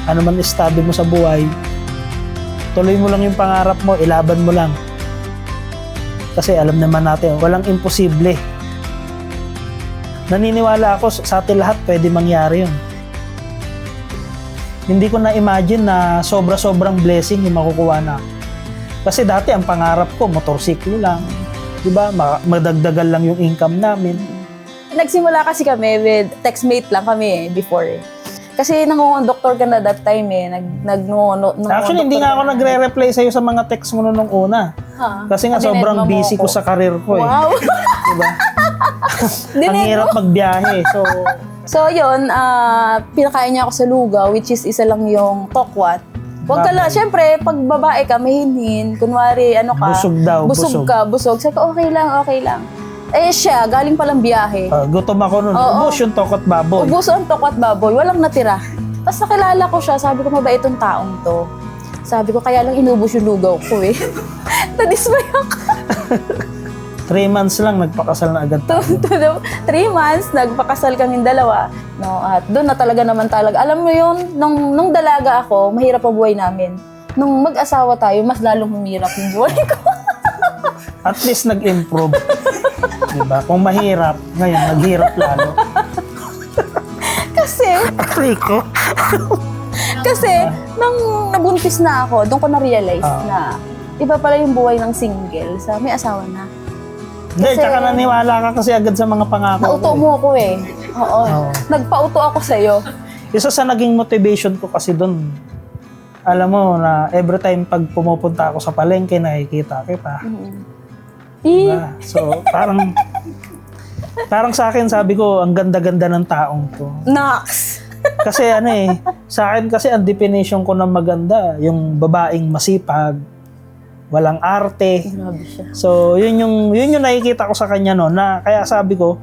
ano man estado mo sa buhay, tuloy mo lang yung pangarap mo, ilaban mo lang. Kasi alam naman natin, walang imposible. Naniniwala ako sa atin lahat pwede mangyari yun. Hindi ko na-imagine na sobra-sobrang blessing yung makukuha na. Kasi dati ang pangarap ko, motorsiklo lang. Diba? Madagdagan lang yung income namin. Nagsimula kasi kami with textmate lang kami before. Kasi nangungondoktor ka na that time Actually, hindi nga ako nagre-reply sa'yo sa mga text mo nung una. Kasi nga sobrang busy ko sa career ko eh. Wow! Diba? Ang hirap magbiyahe. So yun, pinakain niya ako sa lugaw, which is isa lang yung tokwat. Huwag ka lang, syempre, pag babae ka, mahinhin, kunwari, ano ka, busog daw, busog. Sabi ko, okay lang. Eh siya, galing palang biyahe. Gutom ako nun. Ubus yung tokot baboy. Ubus ang tokwat baboy, walang natira. Tapos nakilala ko siya, sabi ko, mabait itong taong to. Sabi ko, kaya lang inubos yung lugaw ko eh. Nadismay ako. 3 months lang, nagpakasal na agad. 3 months, nagpakasal kaming dalawa. No, at doon na talaga. Alam mo yun, nung dalaga ako, mahirap ang buhay namin. Nung mag-asawa tayo, mas lalong humirap yung buhay ko. At least nag-improve. Diba? Kung mahirap, ngayon, naghirap lalo. Kasi, nung nabuntis na ako, doon ko na-realize na iba pala yung buhay ng single sa may asawa na. Hindi, tsaka naniwala ka kasi agad sa mga pangako. Nauto mo ako eh. Oo. Nagpauto ako sa'yo. Isa sa naging motivation ko kasi doon, alam mo na every time pag pumupunta ako sa palengke, nakikita kita. Diba? So, parang sa akin, sabi ko, ang ganda-ganda ng taong to. Nox! Kasi sa akin kasi ang definition ko ng maganda, yung babaeng masipag, walang arte. Grabe siya. So, yun yung nakikita ko sa kanya no, na kaya sabi ko,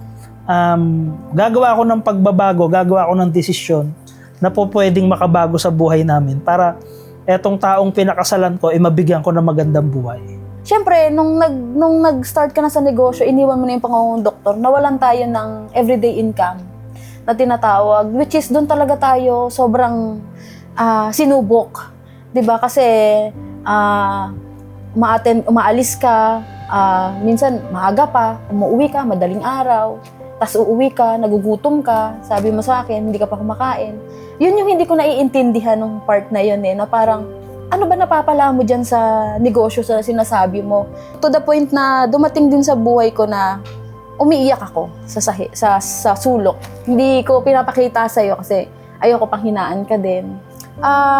gagawa ako ng pagbabago, gagawa ako ng desisyon na po pwedeng makabago sa buhay namin para etong taong pinakasalan ko, mabigyan ko ng magandang buhay. Siyempre, nung nag-start ka na sa negosyo, iniwan mo na yung pangungondoktor, nawalan tayo ng everyday income na tinatawag, which is doon talaga tayo sobrang sinubok. 'Di ba? Kasi umaalis ka, minsan maaga pa, umuwi ka, madaling araw, tas uuwi ka, nagugutom ka, sabi mo sa akin, hindi ka pa kumakain. Yun yung hindi ko naiintindihan ng part na yun na parang, ano ba napapala mo dyan sa negosyo sa sinasabi mo? To the point na dumating din sa buhay ko na umiiyak ako sa sulok. Hindi ko pinapakita sa'yo kasi ayoko pang hinaan ka din.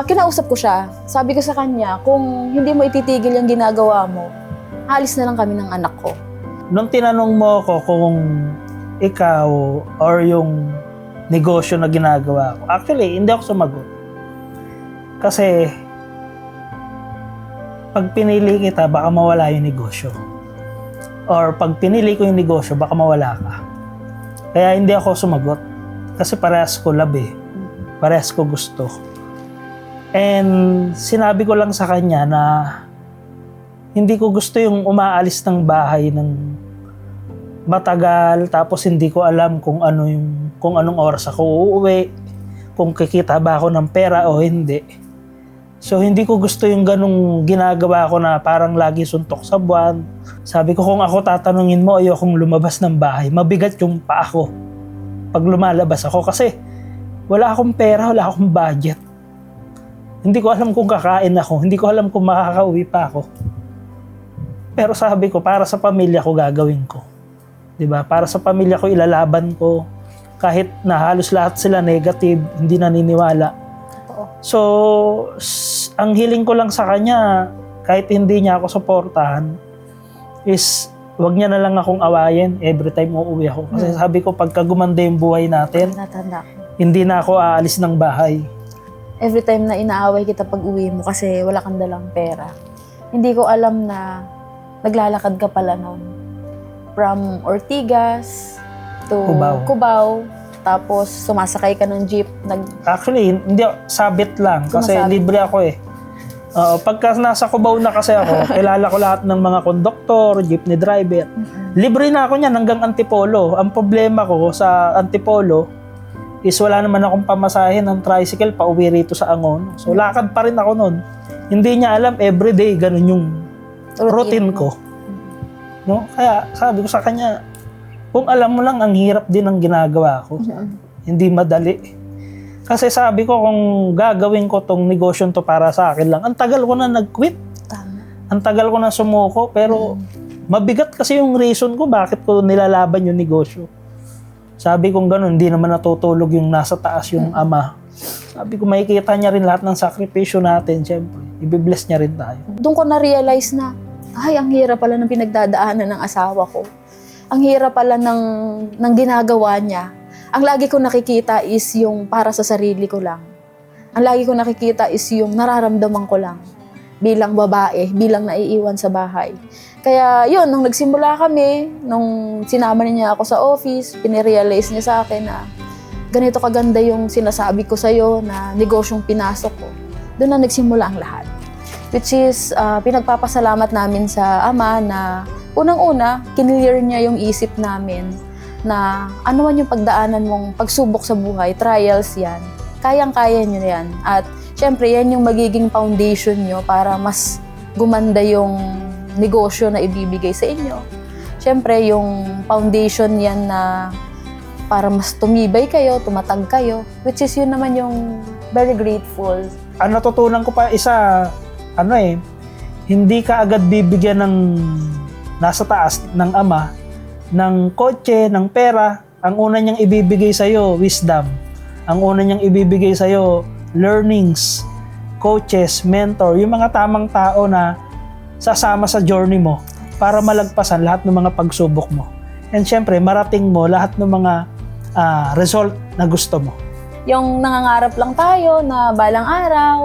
Kinausap ko siya. Sabi ko sa kanya, kung hindi mo ititigil yung ginagawa mo, alis na lang kami ng anak ko. Nung tinanong mo ako kung ikaw or yung negosyo na ginagawa ko, actually, hindi ako sumagot. Kasi, pag pinili kita, baka mawala yung negosyo. Or pag pinili ko yung negosyo, baka mawala ka. Kaya hindi ako sumagot. Kasi parehas ko love eh. Parehas ko gusto. And sinabi ko lang sa kanya na hindi ko gusto yung umaalis ng bahay ng matagal tapos hindi ko alam kung anong oras ako uuwi, kung kikita ba ako ng pera o hindi. So hindi ko gusto yung ganung ginagawa ko na parang lagi suntok sa buwan. Sabi ko kung ako tatanungin mo, ayokong lumabas ng bahay. Mabigat yung paa ko pag lumalabas ako kasi wala akong pera, wala akong budget. Hindi ko alam kung kakain ako, hindi ko alam kung makakauwi pa ako. Pero sabi ko, para sa pamilya ko gagawin ko. 'Di ba? Para sa pamilya ko ilalaban ko. Kahit na halos lahat sila negative, hindi naniniwala. So, ang hiling ko lang sa kanya, kahit hindi niya ako suportahan, is wag niya na lang akong awayin every time uuwi ako. Kasi sabi ko, pagka gumanda yung buhay natin, hindi na ako aalis ng bahay. Every time na inaaway kita pag uwi mo kasi wala kang dalang pera. Hindi ko alam na naglalakad ka pala noon. From Ortigas to Cubao. Tapos sumasakay ka ng jeep. Actually, hindi, sabit lang. Kasi libre ako eh. Pagka nasa Cubao na kasi ako, kilala ko lahat ng mga konduktor, jeepney driver. Libre na ako niyan hanggang Antipolo. Ang problema ko sa Antipolo, is wala naman akong pamasahin ng tricycle pa uwi rito sa Angono. So lakad pa rin ako noon. Hindi niya alam everyday ganun yung routine ko. No? Kaya sabi ko sa kanya, kung alam mo lang, ang hirap din ang ginagawa ko. Hindi madali. Kasi sabi ko, kung gagawin ko tong negosyo to para sa akin lang, ang tagal ko na nag-quit. Ang tagal ko na sumuko, pero mabigat kasi yung reason ko bakit ko nilalaban yung negosyo. Sabi kong gano'n, hindi naman natutulog yung nasa taas yung ama. Sabi ko, makikita niya rin lahat ng sakripisyo natin, syempre. Ibibless niya rin tayo. Doon ko na-realize na, ay, ang hirap pala ng pinagdadaanan ng asawa ko. Ang hirap pala ng ginagawa niya. Ang lagi ko nakikita is yung para sa sarili ko lang. Ang lagi ko nakikita is yung nararamdaman ko lang. Bilang babae, bilang naiiwan sa bahay. Kaya yun, nung nagsimula kami, nung sinama niya ako sa office, pinirealize niya sa akin na ganito kaganda yung sinasabi ko sa'yo na negosyong pinasok ko. Doon na nagsimula ang lahat. Which is, pinagpapasalamat namin sa ama na unang-una, kinlear niya yung isip namin na ano man yung pagdaanan mong pagsubok sa buhay, trials yan, kayang-kaya nyo yan. At syempre, yan yung magiging foundation nyo para mas gumanda yung negosyo na ibibigay sa inyo. Syempre, yung foundation yan na para mas tumibay kayo, tumatag kayo, which is yun naman yung very grateful. Ang natutunan ko pa isa, hindi ka agad bibigyan ng nasa taas ng ama, ng kotse, ng pera. Ang una niyang ibibigay sa'yo, wisdom. Ang una niyang ibibigay sa'yo, learnings, coaches, mentor, yung mga tamang tao na sasama sa journey mo para malagpasan lahat ng mga pagsubok mo. And syempre, marating mo lahat ng mga result na gusto mo. Yung nangangarap lang tayo na balang araw,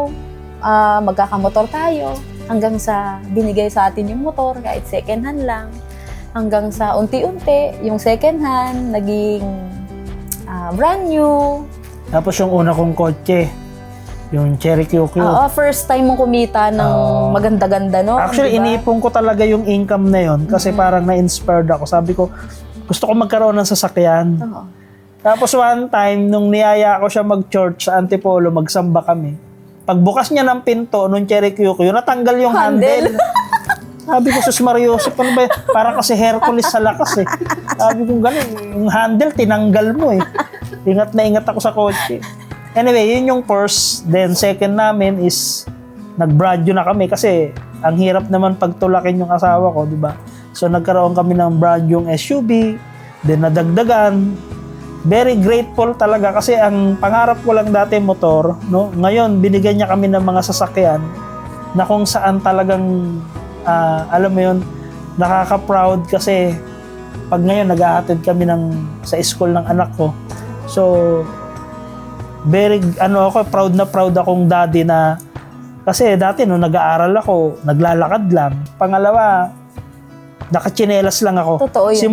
magkakamotor tayo, hanggang sa binigay sa atin yung motor, kahit second hand lang, hanggang sa unti-unti, yung second hand, naging brand new. Tapos yung una kong kotse, yung Cherry QQ. First time mong kumita ng maganda-ganda, no? Actually, diba? inipon ko talaga yung income na yon kasi parang na-inspired ako. Sabi ko, gusto ko magkaroon ng sasakyan. Tapos one time, nung niyaya ko siya mag-church sa Antipolo, magsamba kami. Pagbukas niya ng pinto nung Cherry QQ, natanggal yung handle. Sabi ko, Sus Mariosip, ano ba? Parang kasi Hercules sa lakas eh. Sabi ko, ganun, yung handle, tinanggal mo eh. Ingat na ingat ako sa kotse. Anyway, yun yung first. Then second namin is nag-bradyo na kami kasi ang hirap naman pagtulakin yung asawa ko, di ba? So nagkaroon kami ng brand yung SUV, then nadagdagan. Very grateful talaga kasi ang pangarap ko lang dati motor, no? Ngayon binigyan niya kami ng mga sasakyan na kung saan talagang alam mo yun, nakaka-proud kasi pag ngayon nag-ahatid kami sa school ng anak ko. So very proud akong daddy na kasi dati nung nag-aaral ako, naglalakad lang. Pangalawa, nakatsinelas lang ako. Totoo yun.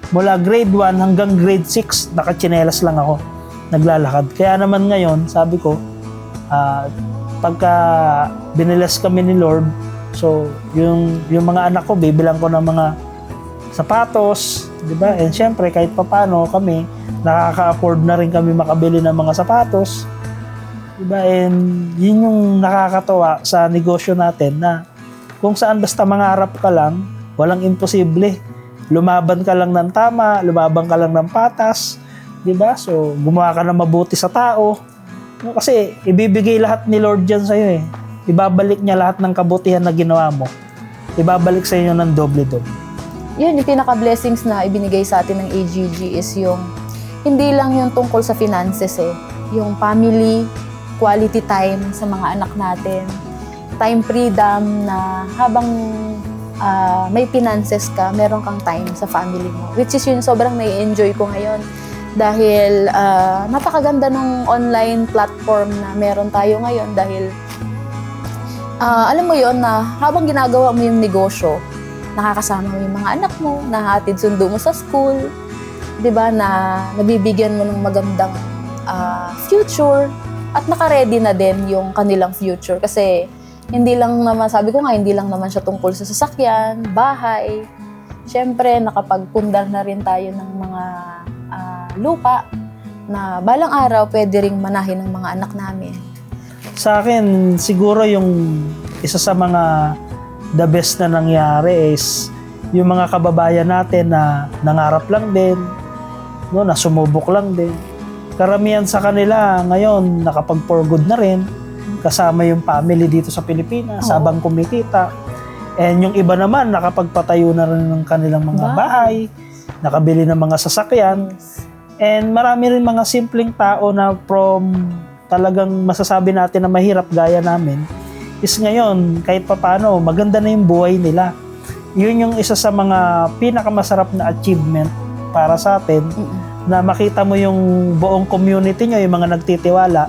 Mula grade 1 hanggang grade 6, nakatsinelas lang ako. Naglalakad. Kaya naman ngayon, sabi ko, pagka binilas kami ni Lord, so yung mga anak ko, bibilang ko ng mga sapatos, di ba? And syempre, kahit papano kami, nakaka-afford na rin kami makabili ng mga sapatos. Diba? And yun yung nakakatawa sa negosyo natin na kung saan basta mangarap ka lang, walang imposible. Lumaban ka lang ng tama, lumaban ka lang ng patas. Diba? So, gumawa ka na mabuti sa tao. Kasi ibibigay lahat ni Lord dyan sa'yo eh. Ibabalik niya lahat ng kabutihan na ginawa mo. Ibabalik sa inyo ng doble-doble. Yun, yung pinaka-blessings na ibinigay sa atin ng AGG is yung hindi lang yung tungkol sa finances eh. Yung family, quality time sa mga anak natin, time freedom na habang may finances ka, meron kang time sa family mo. Which is yun, sobrang nai-enjoy ko ngayon. Dahil napakaganda ng online platform na meron tayo ngayon dahil alam mo yun na habang ginagawa mo yung negosyo, nakakasama mo yung mga anak mo, nahatid sundo mo sa school, 'di ba, na nabibigyan mo ng magandang future at naka-ready na din yung kanilang future kasi hindi lang naman, sabi ko nga, hindi lang naman siya tungkol sa sasakyan, bahay. Siyempre, nakapagpundar na rin tayo ng mga lupa na balang araw pwede ring manahin ng mga anak namin. Sa akin, siguro yung isa sa mga the best na nangyari is yung mga kababayan natin na nangarap lang din, no, na sumubok lang din. Karamihan sa kanila ngayon nakapag-for good na rin, kasama yung family dito sa Pilipinas, habang kumikita. And yung iba naman, nakapagpatayo na rin ng kanilang mga bahay, nakabili ng mga sasakyan. And marami rin mga simpleng tao na from talagang masasabi natin na mahirap gaya namin, is ngayon, kahit papano, maganda na yung buhay nila. Yun yung isa sa mga pinakamasarap na achievement para sa atin, na makita mo yung buong community nyo, yung mga nagtitiwala,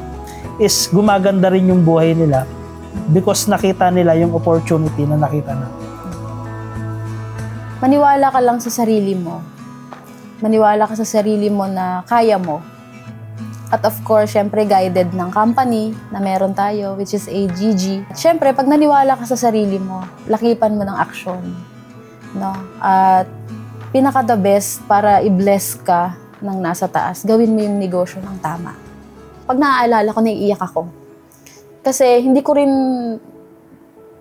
is gumaganda rin yung buhay nila because nakita nila yung opportunity na nakita na. Maniwala ka lang sa sarili mo. Maniwala ka sa sarili mo na kaya mo. At of course, syempre guided ng company na meron tayo, which is AGG. Syempre, pag naniwala ka sa sarili mo, lakipan mo ng aksyon. No? At pinaka the best para i-bless ka ng nasa taas, gawin mo yung negosyo ng tama. Pag naaalala ko, naiiyak ako. Kasi hindi ko rin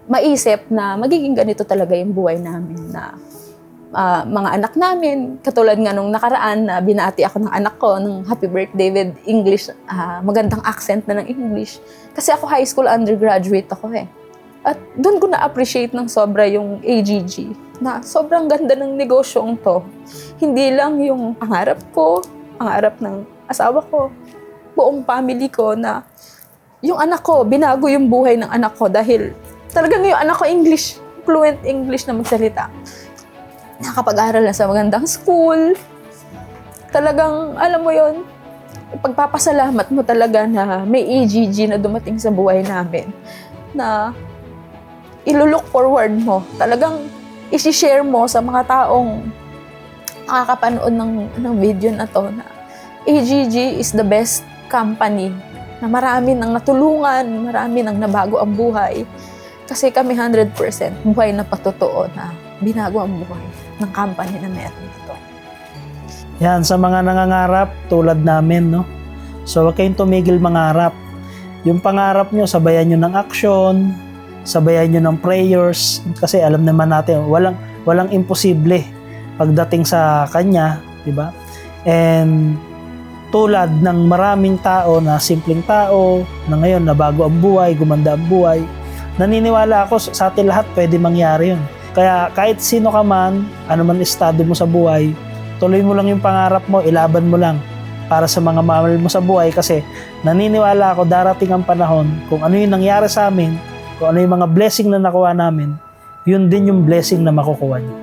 maisip na magiging ganito talaga yung buhay namin na mga anak namin, katulad nga nung nakaraan na binati ako ng anak ko ng happy birthday with English, magandang accent na ng English. Kasi ako high school undergraduate ako eh. At doon ko na-appreciate ng sobra yung AGG, na sobrang ganda ng negosyong to. Hindi lang yung pangarap ko, pangarap ng asawa ko, buong family ko, na yung anak ko, binago yung buhay ng anak ko dahil talagang yung anak ko English, fluent English na magsalita. Nakapag-aral na sa magandang school. Talagang, alam mo yon, pagpapasalamat mo talaga na may AGG na dumating sa buhay namin, na ilulook forward mo. Talagang isi-share mo sa mga taong nakakapanood ng video na to na AGG is the best company, na marami nang natulungan, marami nang nabago ang buhay. Kasi kami 100% buhay na patotoo na binago ang buhay ng company na meron na to. Yan, sa mga nangangarap tulad namin, no? So, huwag kayong tumigil mangarap. Yung pangarap nyo, sabayan nyo ng action, sabayan nyo ng prayers, kasi alam naman natin, walang imposible pagdating sa Kanya, di ba? And tulad ng maraming tao na simpleng tao, na ngayon nabago ang buhay, gumanda ang buhay, naniniwala ako sa atin lahat pwede mangyari yun. Kaya kahit sino ka man, ano man estado mo sa buhay, tuloy mo lang yung pangarap mo, ilaban mo lang para sa mga mahal mo sa buhay, kasi naniniwala ako darating ang panahon kung ano yung nangyari sa amin, kung ano yung mga blessing na nakuha namin, yun din yung blessing na makukuha niyo.